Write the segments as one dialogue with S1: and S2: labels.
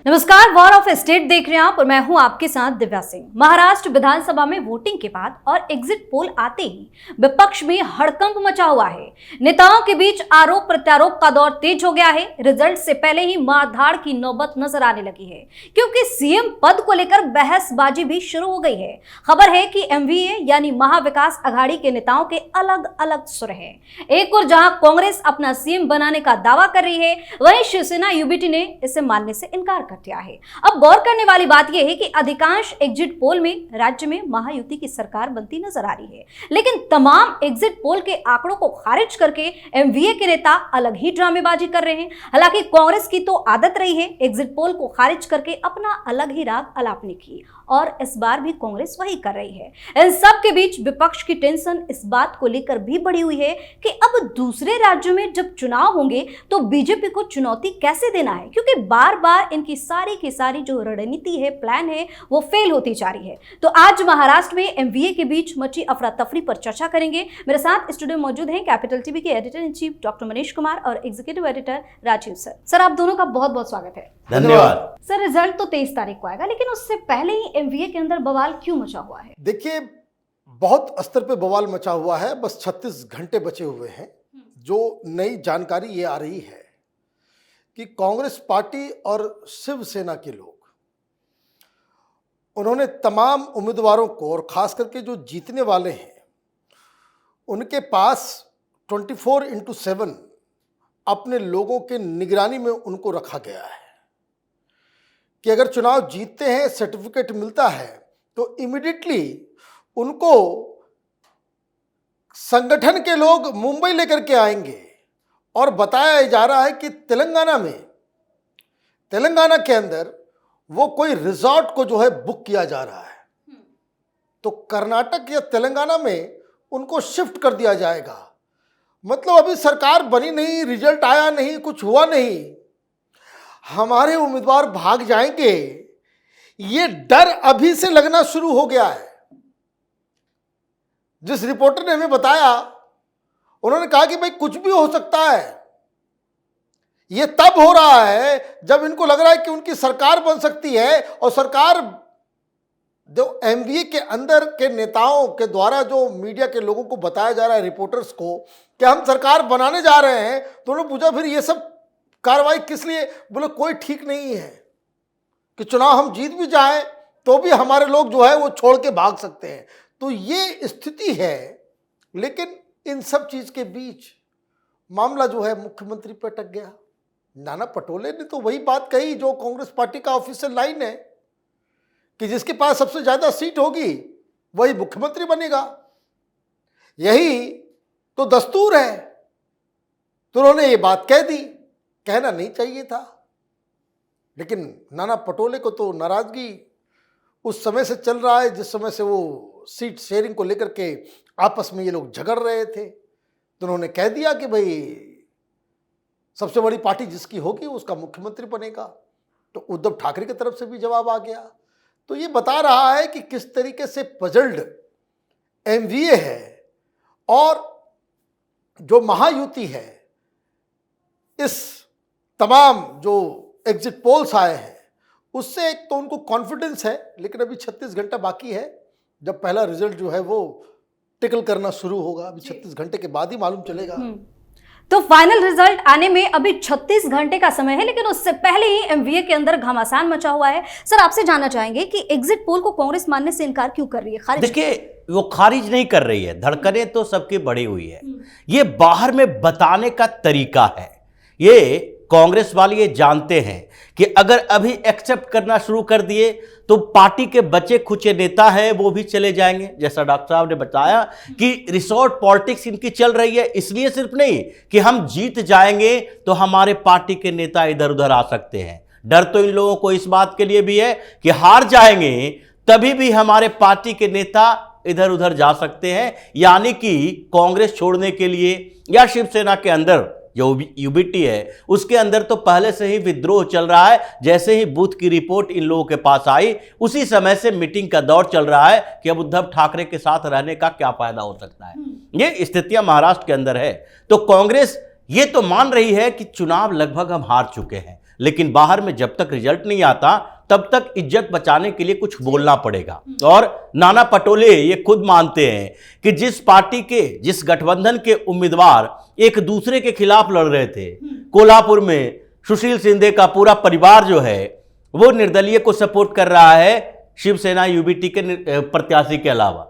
S1: नमस्कार, war of state देख रहे हैं आप और मैं हूं आपके साथ दिव्या सिंह। महाराष्ट्र विधानसभा में वोटिंग के बाद और एग्जिट पोल आते ही विपक्ष में हड़कंप मचा हुआ है। नेताओं के बीच आरोप प्रत्यारोप का दौर तेज हो गया है। रिजल्ट से पहले ही मारधाड़ की नौबत नजर आने लगी है, क्योंकि सीएम पद को लेकर बहसबाजी भी शुरू हो गई है। खबर है कि एमवीए यानी महाविकास अघाड़ी के नेताओं के अलग अलग सुर हैं। एक और जहां कांग्रेस अपना सीएम बनाने का दावा कर रही है, वहीं शिवसेना यूबीटी ने इसे मानने से इनकार कर दिया है। अब गौर करने वाली बात यह है कि अधिकांश एग्जिट पोल में राज्य में महायुति की सरकार बनती नजर आ रही है, लेकिन तमाम एग्जिट पोल के आंकड़ों को खारिज करके एमवीए के नेता अलग ही ड्रामेबाजी कर रहे हैं। हालांकि कांग्रेस की तो आदत रही है एग्जिट पोल को खारिज करके अपना अलग ही राग अलापने की, और इस बार भी कांग्रेस वही कर रही है। इन सब के बीच विपक्ष की टेंशन इस बात को लेकर भी बढ़ी हुई है कि अब दूसरे राज्यों में जब चुनाव होंगे तो बीजेपी को चुनौती कैसे देना है, क्योंकि बार बार इनकी सारी की सारी जो रणनीति है, प्लान है, वो फेल होती जा रही है। तो आज महाराष्ट्र में एमवीए के बीच मची अफरा तफरी पर चर्चा करेंगे। मेरे साथ स्टूडियो मौजूद हैं कैपिटल टीवी के editor in chief doctor Manish Kumar और executive editor Rajeev sir. Sir, आप दोनों का बहुत बहुत स्वागत है।
S2: धन्यवाद।
S1: सर, रिजल्ट तो 23 तारीख को आएगा, लेकिन उससे पहले ही एमवीए के अंदर बवाल क्यों मचा हुआ है?
S2: देखिए, बहुत स्तर पे बवाल मचा हुआ है। बस 36 घंटे बचे हुए हैं। जो नई जानकारी ये आ रही है कि कांग्रेस पार्टी और शिवसेना के लोग, उन्होंने तमाम उम्मीदवारों को, और खास करके जो जीतने वाले हैं, उनके पास 24/7 अपने लोगों के निगरानी में उनको रखा गया है कि अगर चुनाव जीतते हैं, सर्टिफिकेट मिलता है, तो इमीडिएटली उनको संगठन के लोग मुंबई लेकर के आएंगे। और बताया जा रहा है कि तेलंगाना के अंदर वो कोई रिजॉर्ट को जो है बुक किया जा रहा है, तो कर्नाटक या तेलंगाना में उनको शिफ्ट कर दिया जाएगा। मतलब अभी सरकार बनी नहीं, रिजल्ट आया नहीं, कुछ हुआ नहीं, हमारे उम्मीदवार भाग जाएंगे, ये डर अभी से लगना शुरू हो गया है। जिस रिपोर्टर ने हमें बताया, उन्होंने कहा कि भाई कुछ भी हो सकता है। ये तब हो रहा है जब इनको लग रहा है कि उनकी सरकार बन सकती है, और सरकार जो एमवीए के अंदर के नेताओं के द्वारा जो मीडिया के लोगों को बताया जा रहा है, रिपोर्टर्स को, कि हम सरकार बनाने जा रहे हैं, तो उन्होंने पूछा फिर ये सब कार्रवाई किस लिए? बोले कोई ठीक नहीं है कि चुनाव हम जीत भी जाएं तो भी हमारे लोग जो है वो छोड़ के भाग सकते हैं। तो ये स्थिति है। लेकिन इन सब चीज के बीच मामला जो है मुख्यमंत्री पर अटक गया। नाना पटोले ने तो वही बात कही जो कांग्रेस पार्टी का ऑफिशियल लाइन है कि जिसके पास सबसे ज्यादा सीट होगी वही मुख्यमंत्री बनेगा। यही तो दस्तूर है। तो उन्होंने ये बात कह दी। कहना नहीं चाहिए था, लेकिन नाना पटोले को तो नाराजगी उस समय से चल रहा है जिस समय से वो सीट शेयरिंग को लेकर के आपस में ये लोग झगड़ रहे थे। तो उन्होंने कह दिया कि भाई सबसे बड़ी पार्टी जिसकी होगी उसका मुख्यमंत्री बनेगा। तो उद्धव ठाकरे की तरफ से भी जवाब आ गया। तो ये बता रहा है कि किस तरीके से पजल्ड एमवीए है, और जो महायुति है, इस तमाम जो एग्जिट पोल्स आए हैं उससे एक तो उनको कॉन्फिडेंस है, लेकिन अभी 36 घंटा बाकी है जब पहला रिजल्ट जो है वो टिकल करना शुरू होगा। अभी 36 घंटे के बाद ही मालूम चलेगा।
S1: तो फाइनल रिजल्ट आने में अभी 36 घंटे का समय है, लेकिन उससे पहले ही एमवीए के अंदर घमासान मचा हुआ है। सर, आपसे जानना चाहेंगे कि एग्जिट पोल को कांग्रेस मानने से इनकार क्यों कर रही है? खारिज
S3: देखिए, वो खारिज नहीं कर रही है, धड़कने तो सबकी बढ़ी हुई है। ये बाहर में बताने का तरीका है। ये कांग्रेस वाले ये जानते हैं कि अगर अभी एक्सेप्ट करना शुरू कर दिए तो पार्टी के बचे खुचे नेता हैं वो भी चले जाएंगे। जैसा डॉक्टर साहब ने बताया कि रिसोर्ट पॉलिटिक्स इनकी चल रही है, इसलिए सिर्फ नहीं कि हम जीत जाएंगे तो हमारे पार्टी के नेता इधर उधर आ सकते हैं। डर तो इन लोगों को इस बात के लिए भी है कि हार जाएंगे तभी भी हमारे पार्टी के नेता इधर उधर जा सकते हैं, यानी कि कांग्रेस छोड़ने के लिए या शिवसेना के अंदर जो यूबीटी है उसके अंदर तो पहले से ही विद्रोह चल रहा है। जैसे ही बूथ की रिपोर्ट इन लोगों के पास आई, उसी समय से मीटिंग का दौर चल रहा है कि अब उद्धव ठाकरे के साथ रहने का क्या फायदा हो सकता है। ये स्थितियां महाराष्ट्र के अंदर है। तो कांग्रेस ये तो मान रही है कि चुनाव लगभग हम हार चुके हैं, लेकिन बाहर में जब तक रिजल्ट नहीं आता तब तक इज्जत बचाने के लिए कुछ बोलना पड़ेगा। और नाना पटोले ये खुद मानते हैं कि जिस पार्टी के, जिस गठबंधन के उम्मीदवार एक दूसरे के खिलाफ लड़ रहे थे, कोल्हापुर में सुशील शिंदे का पूरा परिवार जो है वो निर्दलीय को सपोर्ट कर रहा है शिवसेना यूबीटी के प्रत्याशी के अलावा।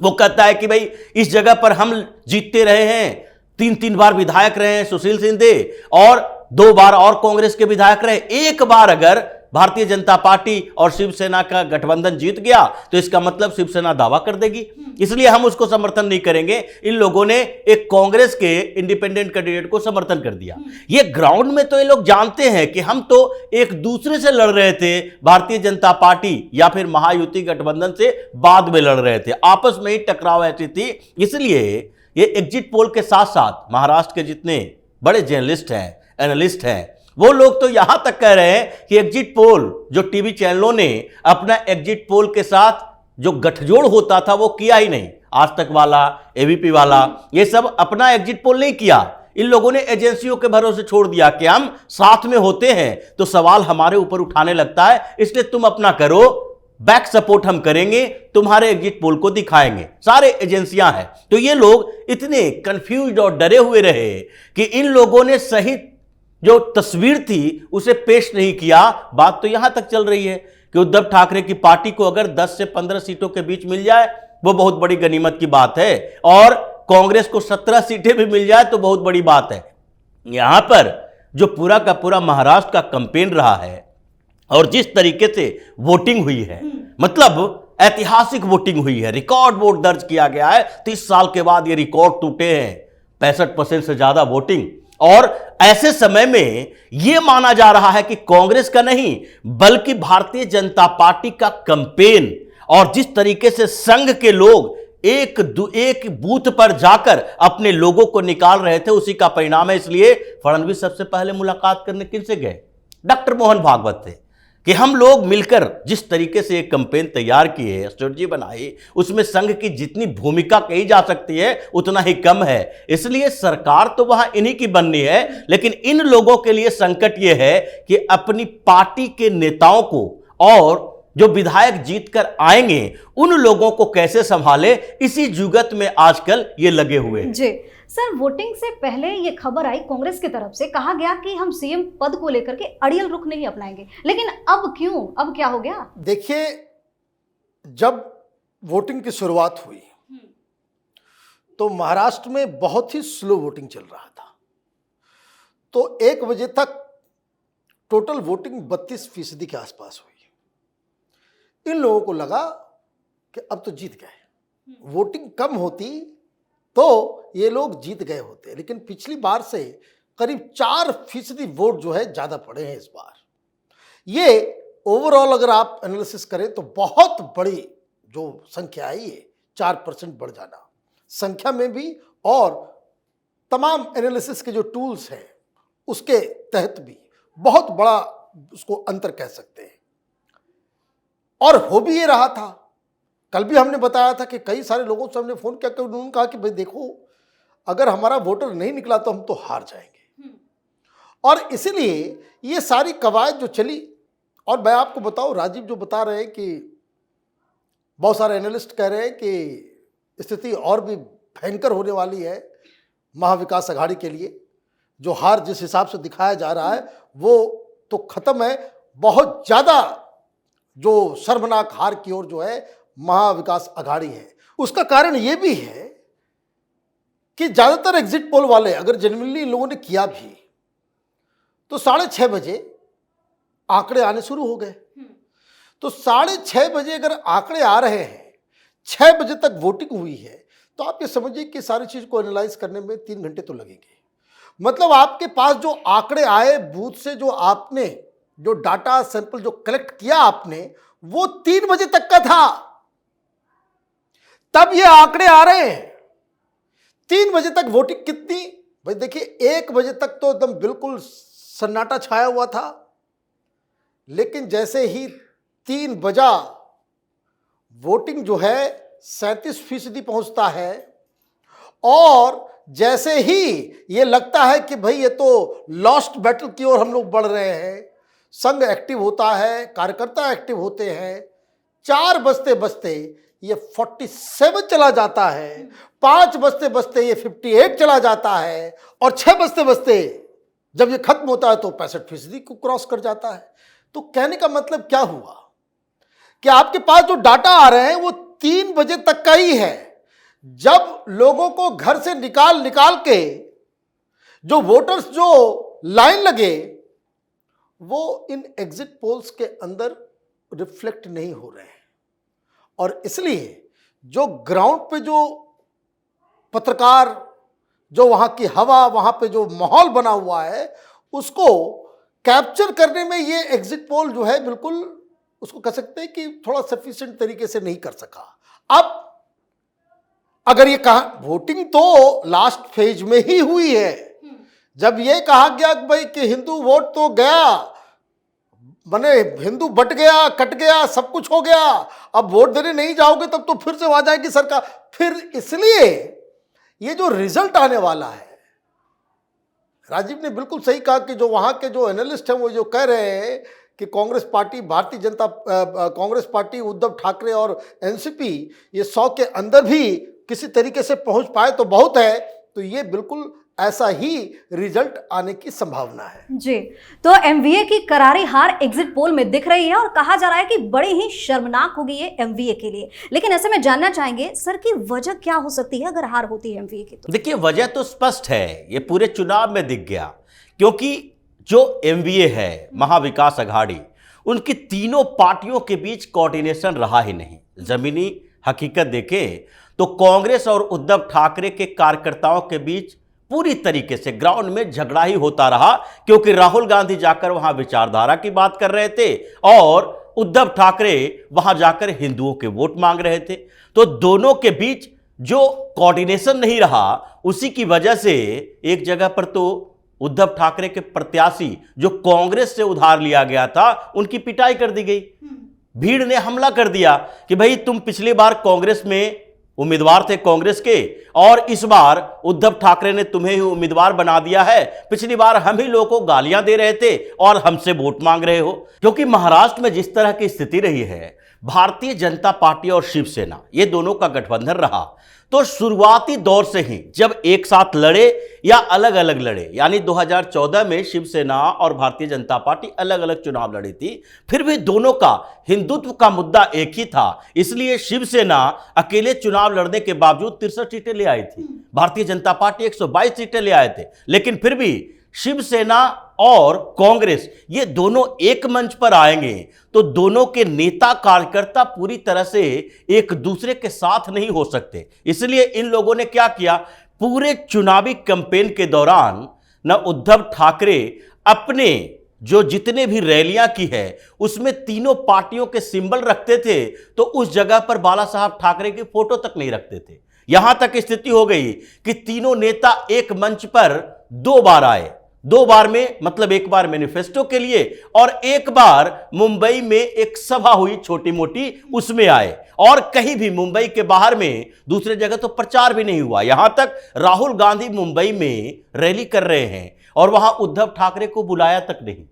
S3: वो कहता है कि भाई इस जगह पर हम जीतते रहे हैं, 3 बार विधायक रहे हैं सुशील शिंदे, और 2 बार और कांग्रेस के विधायक रहे। एक बार अगर भारतीय जनता पार्टी और शिवसेना का गठबंधन जीत गया तो इसका मतलब शिवसेना दावा कर देगी, इसलिए हम उसको समर्थन नहीं करेंगे। इन लोगों ने एक कांग्रेस के इंडिपेंडेंट कैंडिडेट को समर्थन कर दिया। ये ग्राउंड में तो ये लोग जानते हैं कि हम तो एक दूसरे से लड़ रहे थे, भारतीय जनता पार्टी या फिर महायुति गठबंधन से बाद में लड़ रहे थे, आपस में ही टकराव ऐसी थी। इसलिए ये एग्जिट पोल के साथ साथ महाराष्ट्र के जितने बड़े जर्नलिस्ट हैं, एनालिस्ट हैं, वो लोग तो यहां तक कह रहे हैं कि एग्जिट पोल, जो टीवी चैनलों ने अपना एग्जिट पोल के साथ जो गठजोड़ होता था वो किया ही नहीं। आज तक वाला, एबीपी वाला, ये सब अपना एग्जिट पोल नहीं किया। इन लोगों ने एजेंसियों के भरोसे छोड़ दिया कि हम साथ में होते हैं तो सवाल हमारे ऊपर उठाने लगता है, इसलिए तुम अपना करो, बैक सपोर्ट हम करेंगे, तुम्हारे एग्जिट पोल को दिखाएंगे। सारे एजेंसियां हैं। तो ये लोग इतने कंफ्यूज्ड और डरे हुए रहे कि इन लोगों ने सही जो तस्वीर थी उसे पेश नहीं किया। बात तो यहां तक चल रही है कि उद्धव ठाकरे की पार्टी को अगर 10 से 15 सीटों के बीच मिल जाए वो बहुत बड़ी गनीमत की बात है, और कांग्रेस को 17 सीटें भी मिल जाए तो बहुत बड़ी बात है। यहां पर जो पूरा का पूरा महाराष्ट्र का कैंपेन रहा है और जिस तरीके से वोटिंग हुई है, मतलब ऐतिहासिक वोटिंग हुई है, रिकॉर्ड वोट दर्ज किया गया है। 30 साल के बाद ये रिकॉर्ड टूटे हैं, 65% से ज्यादा वोटिंग। और ऐसे समय में यह माना जा रहा है कि कांग्रेस का नहीं बल्कि भारतीय जनता पार्टी का कैंपेन, और जिस तरीके से संघ के लोग एक बूथ पर जाकर अपने लोगों को निकाल रहे थे, उसी का परिणाम है। इसलिए फडणवीस सबसे पहले मुलाकात करने किनसे गए? डॉक्टर मोहन भागवत थे कि हम लोग मिलकर जिस तरीके से एक कैंपेन तैयार किए, स्ट्रेटजी बनाई, उसमें संघ की जितनी भूमिका कही जा सकती है उतना ही कम है। इसलिए सरकार तो वहां इन्हीं की बननी है, लेकिन इन लोगों के लिए संकट यह है कि अपनी पार्टी के नेताओं को और जो विधायक जीत कर आएंगे उन लोगों को कैसे संभाले, इसी जुगत में आजकल ये लगे हुए हैं।
S1: जी सर, वोटिंग से पहले ये खबर आई कांग्रेस की तरफ से, कहा गया कि हम सीएम पद को लेकर के अड़ियल रुख नहीं अपनाएंगे, लेकिन अब क्यों, अब क्या हो गया?
S2: देखिए, जब वोटिंग की शुरुआत हुई तो महाराष्ट्र में बहुत ही स्लो वोटिंग चल रहा था। तो 1 बजे तक टोटल वोटिंग 32% के आसपास हुई। इन लोगों को लगा कि अब तो जीत गए, वोटिंग कम होती तो ये लोग जीत गए होते, लेकिन पिछली बार से करीब 4% वोट जो है ज्यादा पड़े हैं इस बार। ये ओवरऑल अगर आप एनालिसिस करें तो बहुत बड़ी जो संख्या है, ये 4% बढ़ जाना संख्या में भी, और तमाम एनालिसिस के जो टूल्स हैं उसके तहत भी बहुत बड़ा उसको अंतर कह सकते हैं। और हो भी ये रहा था। कल भी हमने बताया था कि कई सारे लोगों से हमने फोन किया कि उन्होंने कहा कि भाई देखो, अगर हमारा वोटर नहीं निकला तो हम तो हार जाएंगे। और इसीलिए ये सारी कवायद जो चली, और मैं आपको बताऊं, राजीव जो बता रहे हैं कि बहुत सारे एनालिस्ट कह रहे हैं कि स्थिति और भी भयंकर होने वाली है महाविकास अघाड़ी के लिए। जो हार जिस हिसाब से दिखाया जा रहा है वो तो खत्म है, बहुत ज्यादा जो शर्मनाक हार की ओर जो है महाविकास अघाड़ी है। उसका कारण यह भी है कि ज्यादातर एग्जिट पोल वाले अगर जेन्युइनली इन लोगों ने किया भी तो 6:30 बजे आंकड़े आने शुरू हो गए। तो 6:30 बजे अगर आंकड़े आ रहे हैं, 6 बजे तक वोटिंग हुई है, तो आप ये समझिए कि सारी चीज को एनालाइज करने में 3 घंटे तो लगेंगे। मतलब आपके पास जो आंकड़े आए बूथ से, जो आपने जो डाटा सैंपल जो कलेक्ट किया आपने, वो 3 बजे तक का था, तब ये आंकड़े आ रहे हैं। 3 बजे तक वोटिंग कितनी, भाई देखिए 1 बजे तक तो एकदम बिल्कुल सन्नाटा छाया हुआ था, लेकिन जैसे ही 3 बजा वोटिंग जो है 37% पहुंचता है, और जैसे ही ये लगता है कि भाई ये तो लॉस्ट बैटल की ओर हम लोग बढ़ रहे हैं, संघ एक्टिव होता है, कार्यकर्ता एक्टिव होते हैं, 4 बजते बजते ये 47 चला जाता है, 5 बजते बजते ये 58 चला जाता है, और 6 बजते बजते जब ये खत्म होता है तो 65% को क्रॉस कर जाता है। तो कहने का मतलब क्या हुआ कि आपके पास जो डाटा आ रहे हैं वो 3 बजे तक का ही है, जब लोगों को घर से निकाल के जो वोटर्स जो लाइन लगे वो इन एग्जिट पोल्स के अंदर रिफ्लेक्ट नहीं हो रहे हैं। और इसलिए जो ग्राउंड पे जो पत्रकार, जो वहां की हवा, वहां पे जो माहौल बना हुआ है, उसको कैप्चर करने में ये एग्जिट पोल जो है बिल्कुल उसको कह सकते हैं कि थोड़ा सफिशिएंट तरीके से नहीं कर सका। अब अगर ये कहा, वोटिंग तो लास्ट फेज में ही हुई है, जब ये कहा गया कि भाई कि हिंदू वोट तो गया, बने हिंदू बट गया, कट गया, सब कुछ हो गया, अब वोट देने नहीं जाओगे तब तो फिर से आ जाएगी सरकार। फिर इसलिए ये जो रिजल्ट आने वाला है, राजीव ने बिल्कुल सही कहा कि जो वहां के जो एनालिस्ट हैं वो जो कह रहे हैं कि कांग्रेस पार्टी, कांग्रेस पार्टी, उद्धव ठाकरे और एनसीपी ये 100 के अंदर भी किसी तरीके से पहुंच पाए तो बहुत है। तो ये बिल्कुल ऐसा ही रिजल्ट आने की संभावना है
S1: जी। तो एमवीए की करारी हार एग्जिट पोल में दिख रही है और कहा जा रहा है कि बड़ी ही शर्मनाक होगी ये एमवीए के लिए। लेकिन ऐसे में जानना चाहेंगे सर की वजह क्या हो सकती है अगर हार होती है एमवीए की? तो
S3: देखिए, वजह तो स्पष्ट है, ये पूरे चुनाव में दिख गया, क्योंकि जो एमवीए है, महाविकास अघाड़ी, उनकी तीनों पार्टियों के बीच कोऑर्डिनेशन रहा ही नहीं। जमीनी हकीकत देखें तो कांग्रेस और उद्धव ठाकरे के कार्यकर्ताओं के बीच पूरी तरीके से ग्राउंड में झगड़ा ही होता रहा, क्योंकि राहुल गांधी जाकर वहां विचारधारा की बात कर रहे थे और उद्धव ठाकरे वहां जाकर हिंदुओं के वोट मांग रहे थे। तो दोनों के बीच जो कोऑर्डिनेशन नहीं रहा, उसी की वजह से एक जगह पर तो उद्धव ठाकरे के प्रत्याशी जो कांग्रेस से उधार लिया गया था, उनकी पिटाई कर दी गई। भीड़ ने हमला कर दिया कि भाई तुम पिछली बार कांग्रेस में उम्मीदवार थे कांग्रेस के, और इस बार उद्धव ठाकरे ने तुम्हें ही उम्मीदवार बना दिया है। पिछली बार हम ही लोगों को गालियां दे रहे थे और हमसे वोट मांग रहे हो। क्योंकि महाराष्ट्र में जिस तरह की स्थिति रही है, भारतीय जनता पार्टी और शिवसेना ये दोनों का गठबंधन रहा, तो शुरुआती दौर से ही जब एक साथ लड़े या अलग अलग लड़े, यानी 2014 में शिवसेना और भारतीय जनता पार्टी अलग अलग चुनाव लड़ी थी, फिर भी दोनों का हिंदुत्व का मुद्दा एक ही था। इसलिए शिवसेना अकेले चुनाव लड़ने के बावजूद 63 सीटें ले आई थी, भारतीय जनता पार्टी 122 सीटें ले आए थे। लेकिन फिर भी शिवसेना और कांग्रेस ये दोनों एक मंच पर आएंगे तो दोनों के नेता कार्यकर्ता पूरी तरह से एक दूसरे के साथ नहीं हो सकते। इसलिए इन लोगों ने क्या किया, पूरे चुनावी कैंपेन के दौरान न उद्धव ठाकरे अपने जो जितने भी रैलियां की है उसमें तीनों पार्टियों के सिंबल रखते थे, तो उस जगह पर बाला साहब ठाकरे की फोटो तक नहीं रखते थे। यहां तक स्थिति हो गई कि तीनों नेता एक मंच पर 2 बार आए। 2 बार में मतलब एक बार मैनिफेस्टो के लिए और एक बार मुंबई में एक सभा हुई छोटी मोटी, उसमें आए। और कहीं भी मुंबई के बाहर में दूसरे जगह तो प्रचार भी नहीं हुआ। यहां तक राहुल गांधी मुंबई में रैली कर रहे हैं और वहां उद्धव ठाकरे को बुलाया तक नहीं।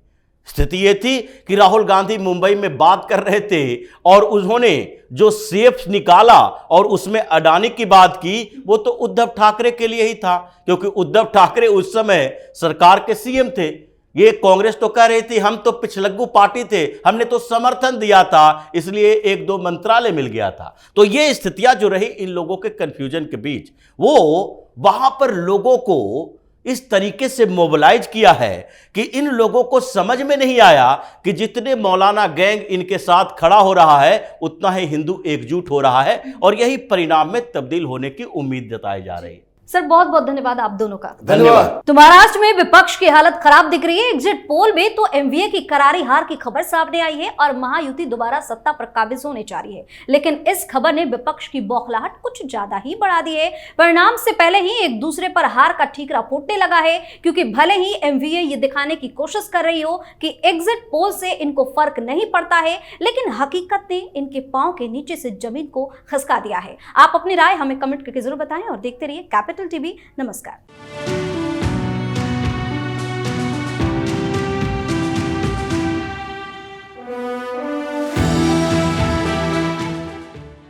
S3: स्थिति यह थी कि राहुल गांधी मुंबई में बात कर रहे थे और उन्होंने जो सेफ निकाला और उसमें अडानी की बात की, वो तो उद्धव ठाकरे के लिए ही था, क्योंकि उद्धव ठाकरे उस समय सरकार के सीएम थे। ये कांग्रेस तो कह रही थी हम तो पिछलग्गू पार्टी थे, हमने तो समर्थन दिया था, इसलिए 1-2 मंत्रालय मिल गया था। तो ये स्थितियां जो रही इन लोगों के कंफ्यूजन के बीच, वो वहां पर लोगों को इस तरीके से मोबिलाइज किया है कि इन लोगों को समझ में नहीं आया कि जितने मौलाना गैंग इनके साथ खड़ा हो रहा है, उतना ही हिंदू एकजुट हो रहा है और यही परिणाम में तब्दील होने की उम्मीद जताई जा रही है।
S1: सर बहुत बहुत धन्यवाद आप दोनों का।
S2: धन्यवाद।
S1: तो महाराष्ट्र में विपक्ष की हालत खराब दिख रही है। एग्जिट पोल में तो एमवीए की करारी हार की खबर सामने आई है और महायुति दोबारा सत्ता पर काबिज होने जा रही है। लेकिन इस खबर ने विपक्ष की बौखलाहट कुछ ज्यादा ही बढ़ा दी है। परिणाम से पहले ही एक दूसरे पर हार का ठीकरा फूटने लगा है, क्योंकि भले ही एमवीए ये दिखाने की कोशिश कर रही हो कि एग्जिट पोल से इनको फर्क नहीं पड़ता है, लेकिन हकीकत ने इनके पांव के नीचे से जमीन को खसका दिया है। आप अपनी राय हमें कमेंट करके जरूर बताएं और देखते रहिए कैपिटल कैपिटल टीवी। नमस्कार।